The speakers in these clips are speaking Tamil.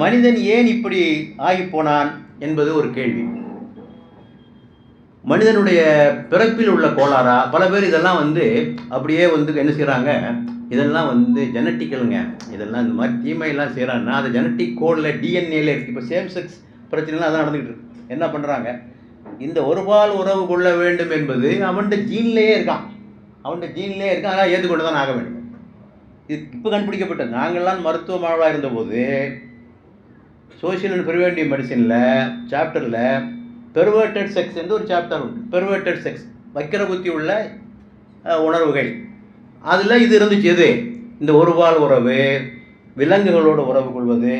மனிதன் ஏன் இப்படி ஆகி போனான் என்பது ஒரு கேள்வி. மனிதனுடைய பிறப்பில் உள்ள கோளாறா? பல பேர் இதெல்லாம் அப்படியே என்ன செய்கிறாங்க, இதெல்லாம் ஜெனட்டிக்கலுங்க, இதெல்லாம் இந்த மாதிரி தீமையெல்லாம் செய்கிறாங்கன்னா அது ஜெனட்டிக் கோடில் டிஎன்ஏல இருக்குது. இப்போ சேம் செக்ஸ் பிரச்சனைலாம் அதான் நடந்துக்கிட்டு இருக்கு. என்ன பண்ணுறாங்க, இந்த ஒருபால் உறவு கொள்ள வேண்டும் என்பது அவன்கிட்ட ஜீன்லேயே இருக்கான், அதனால் ஏற்றுக்கொண்டு தான் ஆக வேண்டும். இது இப்போ கண்டுபிடிக்கப்பட்டது. நாங்கள்லாம் மருத்துவ மாணவராக இருந்தபோது சோஷியல் அண்ட் ப்ரிவென்டிவ் மெடிசனில் சாப்டரில் பெர்வர்டட் செக்ஸ் என்று ஒரு சாப்டர் உண்டு. பெர்வர்டட் செக்ஸ், வக்கிர புத்தி உள்ள உணர்வுகள், அதில் இது இருந்துச்சு. எது? இந்த ஒருபால் உறவு, விலங்குகளோடு உறவு கொள்வது,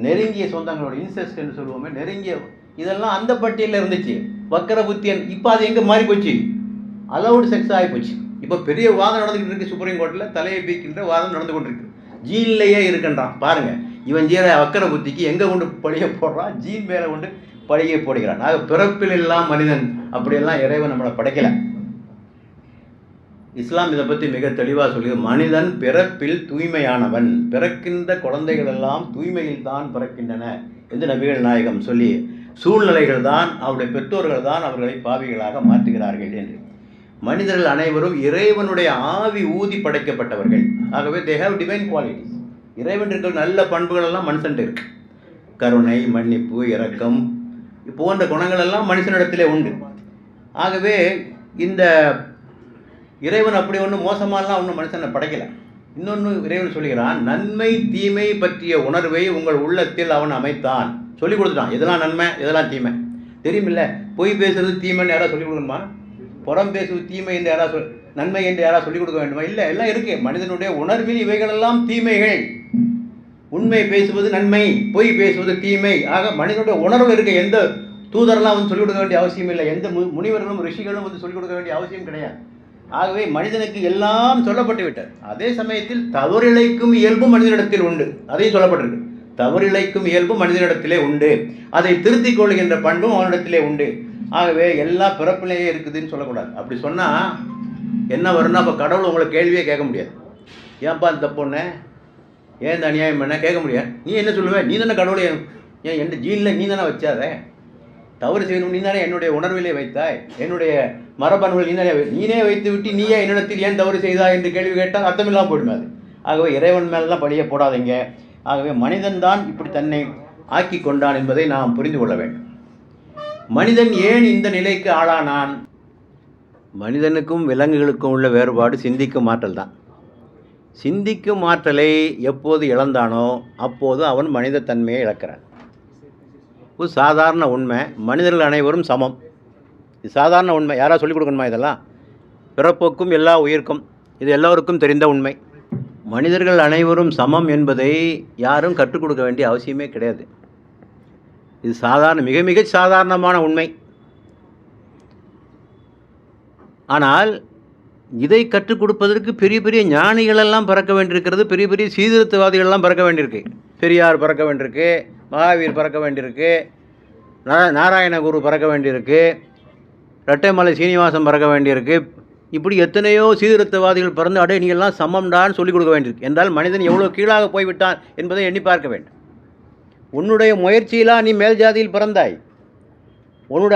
நெருங்கிய சொந்தங்களோட இன்செஸ்ட் என்று சொல்லுவோமே, நெருங்கிய, இதெல்லாம் அந்த பட்டியலில் இருந்துச்சு. வக்கர புத்தியன். இப்போ அது எங்கே மாறி போச்சு? அலவுடு செக்ஸ் ஆகி போச்சு. இப்போ பெரிய வாதம் நடந்துக்கிட்டு இருக்கு சுப்ரீம் கோர்ட்டில். தலையை பீக்கின்ற வாதம் நடந்து கொண்டிருக்கு. ஜீன்லேயே இருக்கின்றான் பாருங்க. இவன் ஜீர வக்கர புத்திக்கு எங்கே கொண்டு பழிய போடுறான்? ஜீன் மேலே கொண்டு பழியை போடுகிறான். ஆக பிறப்பில் எல்லாம் மனிதன் அப்படியெல்லாம் இறைவன் நம்மளை படைக்கலை. இஸ்லாம் இதை பற்றி மிக தெளிவாக சொல்லி, மனிதன் பிறப்பில் தூய்மையானவன், பிறக்கின்ற குழந்தைகள் எல்லாம் தூய்மையில் தான் பிறக்கின்றன என்று நபிகள் நாயகம் சொல்லி, சூழ்நிலைகள் தான், அவருடைய பெற்றோர்கள் தான் அவர்களை பாவிகளாக மாற்றுகிறார்கள் என்று. மனிதர்கள் அனைவரும் இறைவனுடைய ஆவி ஊதி படைக்கப்பட்டவர்கள். ஆகவே தே ஹேவ் டிவைன் குவாலிட்டிஸ். இறைவன் இருக்கிற நல்ல பண்புகள் எல்லாம் மனுஷன் இருக்கு. கருணை, மன்னிப்பு, இரக்கம் போன்ற குணங்கள் எல்லாம் மனுஷனிடத்திலே உண்டு. ஆகவே இந்த இறைவன் அப்படி மோசமாலாம் மனுஷனை படைக்கலை. இன்னொன்று இறைவன் சொல்கிறான், நன்மை தீமை பற்றிய உணர்வை உங்கள் உள்ளத்தில் அவன் அமைத்தான், சொல்லிக் கொடுத்துட்டான். இதெல்லாம் நன்மை, இதெல்லாம் தீமை தெரியுமில்ல. பொய் பேசுறது தீமைன்னு யாராவது சொல்லிக் கொடுக்கணுமா? புறம் பேசுவது தீமை என்று யாராவது நன்மை என்று யாராவது சொல்லிக் கொடுக்க வேண்டுமா? இல்லை, எல்லாம் இருக்கு. மனிதனுடைய உணர்வில் இவைகளெல்லாம் தீமைகள். உண்மை பேசுவது நன்மை, பொய் பேசுவது தீமை. ஆக மனிதனுடைய உணர்வு இருக்க எந்த தூதரெல்லாம் சொல்லிக் கொடுக்க வேண்டிய அவசியம் இல்லை. எந்த முனிவர்களும் ரிஷிகளும் சொல்லிக் கொடுக்க வேண்டிய அவசியம் கிடையாது. ஆகவே மனிதனுக்கு எல்லாம் சொல்லப்பட்டு விட்டார். அதே சமயத்தில் தவறிழைக்கும் இயல்பு மனிதனிடத்தில் உண்டு, அதையும் சொல்லப்பட்டிருக்கு. தவறிழைக்கும் இயல்பு மனிதனிடத்திலே உண்டு, அதை திருத்திக் கொள்கின்ற பண்பும் அவனிடத்திலே உண்டு. ஆகவே எல்லா பிறப்பிலேயே இருக்குதுன்னு சொல்லக்கூடாது. அப்படி சொன்னால் என்ன வரும்னா, அப்போ கடவுள் உங்களை கேள்வியே கேட்க முடியாது. ஏன்ப்பா இந்த தப்புன்னு, ஏன் இந்த அநியாயம் பண்ண கேட்க முடியாது. நீ என்ன சொல்லுவேன்? நீ தானே கடவுளை ஏன் என் ஜீனில் நீ தானே வச்சாத, தவறு செய்யணும் நீ தானே என்னுடைய உணர்விலே வைத்தாய், என்னுடைய மரபணுவில் நீனே வைத்து விட்டு நீயே என்னிடத்தில் ஏன் தவறு செய்தா என்று கேள்வி கேட்டால் அர்த்தமில்லாமல் போயிடுமே அது. ஆகவே இறைவன் மேலாம் பழிய போடாதீங்க. ஆகவே மனிதன் தான் இப்படி தன்னை ஆக்கி கொண்டான் என்பதை நாம் புரிந்து கொள்ள வேண்டும். மனிதன் ஏன் இந்த நிலைக்கு ஆளானான்? மனிதனுக்கும் விலங்குகளுக்கும் உள்ள வேறுபாடு சிந்திக்கும் ஆற்றல் தான். சிந்திக்கும் ஆற்றலை எப்போது இழந்தானோ அப்போது அவன் மனித தன்மையை இழக்கிறான். ஒரு சாதாரண உண்மை, மனிதர்கள் அனைவரும் சமம். இது சாதாரண உண்மை. யாராவது சொல்லிக் கொடுக்கணுமா? இதெல்லாம் பிறப்போக்கும் எல்லா உயிர்க்கும் இது எல்லோருக்கும் தெரிந்த உண்மை. மனிதர்கள் அனைவரும் சமம் என்பதை யாரும் கற்றுக் கொடுக்க வேண்டிய அவசியமே கிடையாது. இது சாதாரண, மிக மிக சாதாரணமான உண்மை. ஆனால் இதை கற்றுக் கொடுப்பதற்கு பெரிய பெரிய ஞானிகளெல்லாம் பிறக்க வேண்டியிருக்கிறது, பெரிய பெரிய சீர்திருத்தவாதிகளெல்லாம் பிறக்க வேண்டியிருக்கு. பெரியார் பிறக்க வேண்டியிருக்கு, மகாவீர் பிறக்க வேண்டியிருக்கு, நாராயணகுரு பிறக்க வேண்டியிருக்கு, ரெட்டைமலை சீனிவாசன் பிறக்க வேண்டியிருக்கு. இப்படி எத்தனையோ சீர்திருத்தவாதிகள் பிறந்து அடே நீ எல்லாம் சமம்டான்னு சொல்லிக் கொடுக்க வேண்டியிருக்கு. என்றால் மனிதன் எவ்வளோ கீழாக போய்விட்டான் என்பதை எண்ணி பார்க்க வேண்டும். உன்னுடைய முயற்சியிலாம் நீ மேல் ஜாதியில் பிறந்தாய்,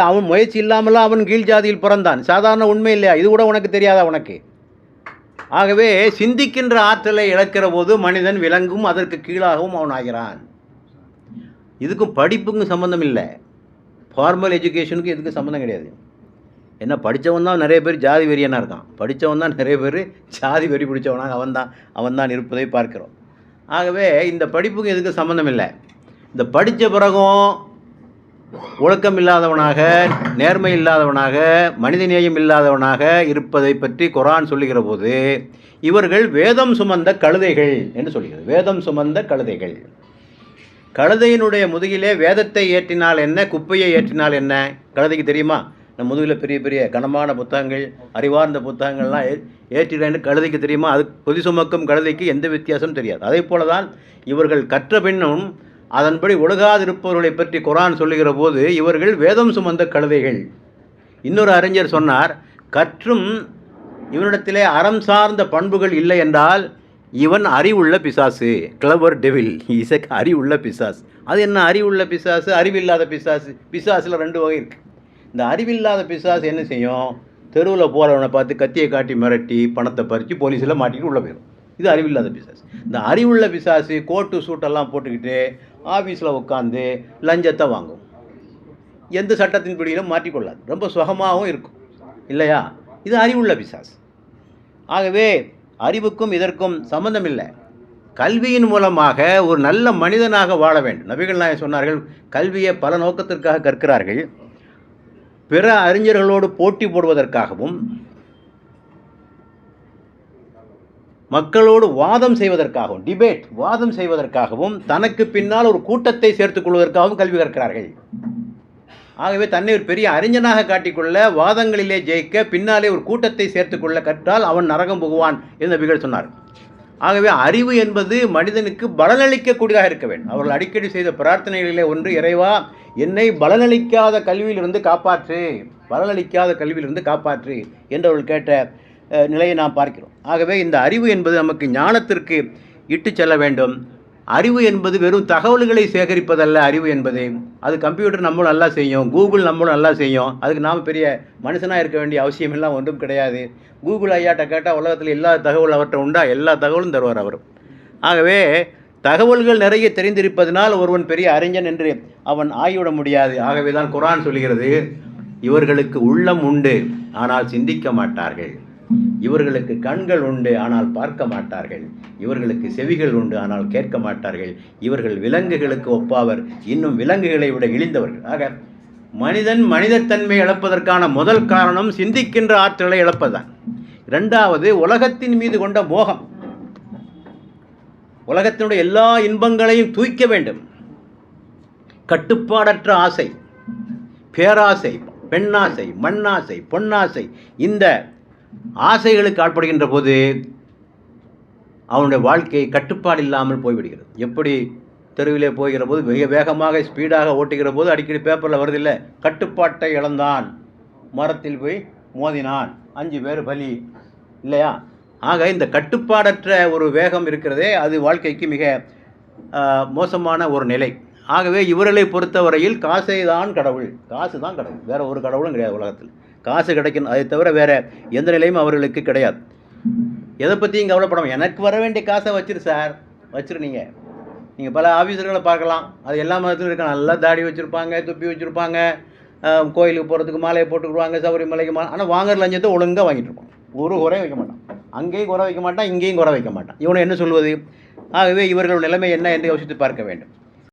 அவன் முயற்சி இல்லாமலாம் அவன் கீழ் ஜாதியில் பிறந்தான். சாதாரண உண்மை இல்லையா? இது கூட உனக்கு தெரியாதா உனக்கு? ஆகவே சிந்திக்கின்ற ஆற்றலை இழக்கிற போது மனிதன் விலங்கும் அதற்கு கீழாகவும் அவன் ஆகிறான். இதுக்கும் படிப்புக்கும் சம்மந்தம் இல்லை, ஃபார்மல் எஜுகேஷனுக்கு இதுக்கு சம்மந்தம் கிடையாது. என்ன படித்தவன் தான் நிறைய பேர் ஜாதி வெறியனாக இருக்கான், படித்தவன் தான் நிறைய பேர் ஜாதி வெறி பிடிச்சவனாக அவன் தான் இருப்பதை பார்க்கிறோம். ஆகவே இந்த படிப்புக்கு இதுக்கு சம்மந்தம் இல்லை. இந்த படித்த பிறகும் ஒழுக்கம் இல்லாதவனாக, நேர்மை இல்லாதவனாக, மனிதநேயம் இல்லாதவனாக இருப்பதை பற்றி குர்ஆன் சொல்லுகிற போது இவர்கள் வேதம் சுமந்த கழுதைகள் என்று சொல்கிறது. வேதம் சுமந்த கழுதைகள். கழுதையினுடைய முதுகிலே வேதத்தை ஏற்றினால் என்ன, குப்பையை ஏற்றினால் என்ன? கழுதைக்கு தெரியுமா? நம்ம முதுகில் பெரிய பெரிய கனமான புத்தகங்கள், அறிவார்ந்த புத்தகங்கள்லாம் ஏற்றிடன்னு கழுதைக்கு தெரியுமா? அது பொதி சுமக்கும் கழுதைக்கு எந்த வித்தியாசம் தெரியாது. அதே போல தான் இவர்கள் கற்ற பின்னும் அதன்படி ஒழுகாதிருப்பவர்களை பற்றி குர்ஆன் சொல்லுகிற போது இவர்கள் வேதம் சுமந்த கழுதைகள். இன்னொரு அறிஞர் சொன்னார், கற்றும் இவனிடத்திலே அறம் சார்ந்த பண்புகள் இல்லை என்றால் இவன் அறிவுள்ள பிசாசு, கிளவர் டெவில், இஸ் அறிவுள்ள பிசாசு. அது என்ன அறிவுள்ள பிசாசு, அறிவில்லாத பிசாசு? பிசாசில் 2 வகை இருக்குது. இந்த அறிவில்லாத பிசாசு என்ன செய்யும்? தெருவில் போகிறவனை பார்த்து கத்தியை காட்டி மிரட்டி பணத்தை பறித்து போலீஸில் மாட்டிட்டு உள்ளே போயிடும். இது அறிவில்லாத பிசாசு. இந்த அறிவுள்ள பிசாசு கோட்டு சூட்டெல்லாம் போட்டுக்கிட்டு ஆஃபீஸில் உட்காந்து லஞ்சத்தை வாங்கும். எந்த சட்டத்தின் பிடியிலும் மாட்டிக்கொள்ளாது, ரொம்ப சுகமாகவும் இருக்கும் இல்லையா? இது அறிவுள்ள பிசாசு. ஆகவே அறிவுக்கும் இதற்கும் சம்பந்தம் இல்லை. கல்வியின் மூலமாக ஒரு நல்ல மனிதனாக வாழ வேண்டும். நபிகள் நாயகம் சொன்னார்கள், கல்வியை பல நோக்கத்திற்காக கற்கிறார்கள். பிற அறிஞர்களோடு போட்டி போடுவதற்காகவும், மக்களோடு வாதம் செய்வதற்காகவும், டிபேட் வாதம் செய்வதற்காகவும், தனக்கு பின்னால் ஒரு கூட்டத்தை சேர்த்துக் கொள்வதற்காகவும் கல்வி கற்கிறார்கள். ஆகவே தன்னை ஒரு பெரிய அறிஞனாக காட்டிக்கொள்ள, வாதங்களிலே ஜெயிக்க, பின்னாலே ஒரு கூட்டத்தை சேர்த்துக்கொள்ள கற்றால் அவன் நரகம் புகுவான் என்று நபிகள் சொன்னார். ஆகவே அறிவு என்பது மனிதனுக்கு பலனளிக்கக்கூடியதாக இருக்க வேண்டும். அவர்கள் அடிக்கடி செய்த பிரார்த்தனைகளிலே ஒன்று, இறைவா என்னை பலனளிக்காத கல்வியிலிருந்து காப்பாற்று, பலனளிக்காத கல்வியிலிருந்து காப்பாற்று என்று அவர்கள் கேட்ட நிலையை நாம் பார்க்கிறோம். ஆகவே இந்த அறிவு என்பது நமக்கு ஞானத்திற்கு இட்டு செல்ல வேண்டும். அறிவு என்பது வெறும் தகவல்களை சேகரிப்பதல்ல. அறிவு என்பது அது கம்ப்யூட்டர் நம்மளும் நல்லா செய்யும், கூகுள் நம்மளும் நல்லா செய்யும். அதுக்கு நாம் பெரிய மனுஷனாக இருக்க வேண்டிய அவசியமெல்லாம் ஒன்றும் கிடையாது. கூகுள் ஐயாட்ட கேட்டால் உலகத்தில் எல்லா தகவல் அவர்கிட்ட உண்டா? எல்லா தகவலும் தருவார் அவர். ஆகவே தகவல்கள் நிறைய தெரிந்திருப்பதனால் ஒருவன் பெரிய அறிஞன் என்று அவன் ஆகிவிட முடியாது. ஆகவே தான் குர்ஆன் சொல்கிறது, இவர்களுக்கு உள்ளம் உண்டு ஆனால் சிந்திக்க மாட்டார்கள், இவர்களுக்கு கண்கள் உண்டு ஆனால் பார்க்க மாட்டார்கள், இவர்களுக்கு செவிகள் உண்டு ஆனால் கேட்க மாட்டார்கள், இவர்கள் விலங்குகளுக்கு ஒப்பாவர், இன்னும் விலங்குகளை விட இழிந்தவர்கள். ஆக மனிதன் மனிதத்தன்மை இழப்பதற்கான முதல் காரணம் சிந்திக்கின்ற ஆற்றலை இழப்பதுதான். 2வது உலகத்தின் மீது கொண்ட மோகம். உலகத்தினுடைய எல்லா இன்பங்களையும் தூய்க்க வேண்டும். கட்டுப்பாடற்ற ஆசை, பேராசை, பெண்ணாசை, மண்ணாசை, பொன்னாசை, இந்த ஆசைகளுக்கு ஆட்படுகின்ற போது அவனுடைய வாழ்க்கை கட்டுப்பாடு இல்லாமல் போய்விடுகிறது. எப்படி தெருவிலே போகிற போது மிக வேகமாக ஸ்பீடாக ஓட்டுகிற போது அடிக்கடி பேப்பரில் வருதில்லை, கட்டுப்பாட்டை இழந்தான், மரத்தில் போய் மோதினான், 5 பேர் பலி இல்லையா? ஆக இந்த கட்டுப்பாடற்ற ஒரு வேகம் இருக்கிறதே, அது வாழ்க்கைக்கு மிக மோசமான ஒரு நிலை. ஆகவே இவர்களை பொறுத்தவரையில் காசை தான் கடவுள், காசு தான் கடவுள், வேறு ஒரு கடவுளும் கிடையாது உலகத்தில். காசு கிடைக்கணும், அதை தவிர வேறு எந்த நிலையும் அவர்களுக்கு கிடையாது. எதை பற்றியும் கவலைப்படாமல் எனக்கு வர வேண்டிய காசை வச்சிரு சார், வச்சிரு. நீங்கள் பல ஆஃபீஸர்களை பார்க்கலாம், அது எல்லா மதத்திலும் இருக்க, நல்லா தாடி வச்சுருப்பாங்க, துப்பி வச்சுருப்பாங்க, கோயிலுக்கு போகிறதுக்கு மாலையை போட்டுக்குருவாங்க, சபரிமலைக்கு ஆனால் வாங்குற லஞ்சத்தை ஒழுங்காக வாங்கிட்டு இருப்பான், ஒரு குறையும் வைக்க மாட்டான், அங்கேயும் குறை வைக்க மாட்டான், இங்கேயும் குறை வைக்க மாட்டான். இவனை என்ன சொல்வது? ஆகவே இவர்கள் நிலைமை என்ன என்று யோசித்து பார்க்க வேண்டும்.